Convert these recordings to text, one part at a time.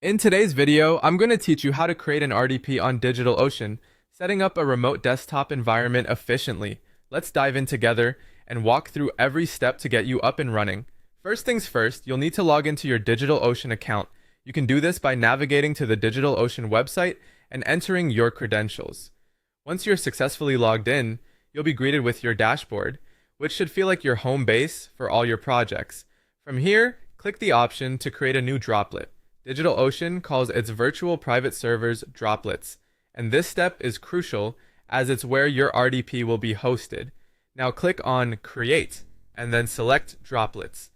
In today's video, I'm going to teach you how to create an RDP on DigitalOcean, setting up a remote desktop environment efficiently. Let's dive in together and walk through every step to get you up and running. First things first, you'll need to log into your DigitalOcean account. You can do this by navigating to the DigitalOcean website and entering your credentials. Once you're successfully logged in, you'll be greeted with your dashboard, which should feel like your home base for all your projects. From here, click the option to create a new droplet. DigitalOcean calls its virtual private servers droplets, and this step is crucial as it's where your RDP will be hosted. Now click on Create, and then select Droplets.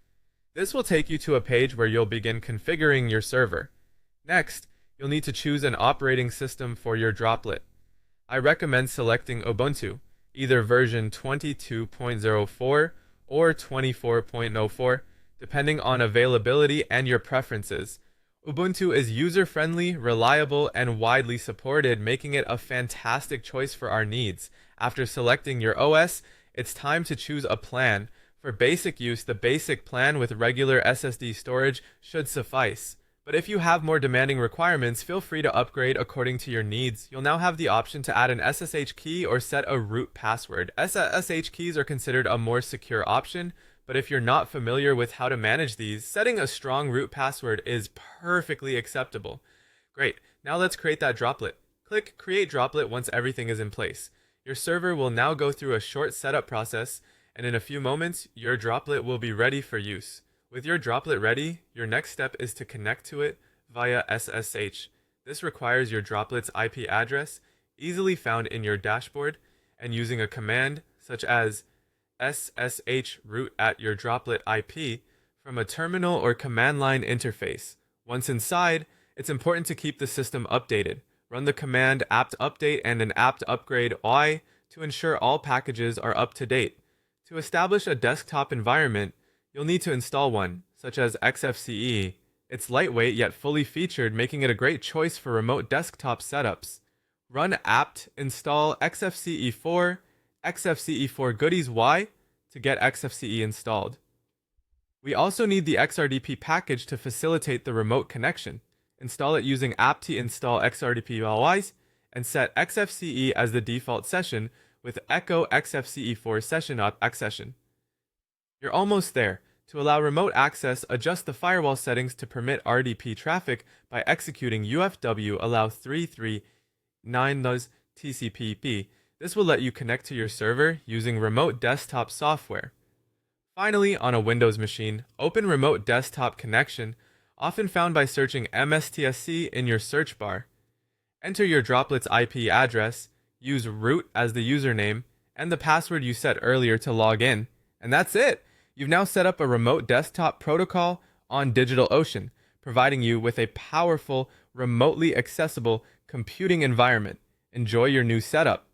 This will take you to a page where you'll begin configuring your server. Next, you'll need to choose an operating system for your droplet. I recommend selecting Ubuntu, either version 22.04 or 24.04, depending on availability and your preferences. Ubuntu is user-friendly, reliable, and widely supported, making it a fantastic choice for our needs. After selecting your OS, it's time to choose a plan. For basic use, the basic plan with regular SSD storage should suffice. But if you have more demanding requirements, feel free to upgrade according to your needs. You'll now have the option to add an SSH key or set a root password. SSH keys are considered a more secure option, but if you're not familiar with how to manage these, setting a strong root password is perfectly acceptable. Great, now let's create that droplet. Click Create Droplet once everything is in place. Your server will now go through a short setup process, and in a few moments, your droplet will be ready for use. With your droplet ready, your next step is to connect to it via SSH. This requires your droplet's IP address, easily found in your dashboard, and using a command such as SSH root at your droplet IP from a terminal or command line interface. Once inside, it's important to keep the system updated. Run the command apt update and an apt upgrade Y to ensure all packages are up to date. To establish a desktop environment, you'll need to install one, such as XFCE. It's lightweight yet fully featured, making it a great choice for remote desktop setups. Run apt install XFCE4 XFCE4 goodies Y to get XFCE installed. We also need the xRDP package to facilitate the remote connection. Install it using apt install xRDP Ys and set XFCE as the default session with echo XFCE4 session up accession. You're almost there. To allow remote access, adjust the firewall settings to permit RDP traffic by executing UFW allow 339 TCP/IP. This will let you connect to your server using remote desktop software. Finally, on a Windows machine, open Remote Desktop Connection, often found by searching MSTSC in your search bar. Enter your droplet's IP address, use root as the username, and the password you set earlier to log in. And that's it! You've now set up a remote desktop protocol on DigitalOcean, providing you with a powerful, remotely accessible computing environment. Enjoy your new setup.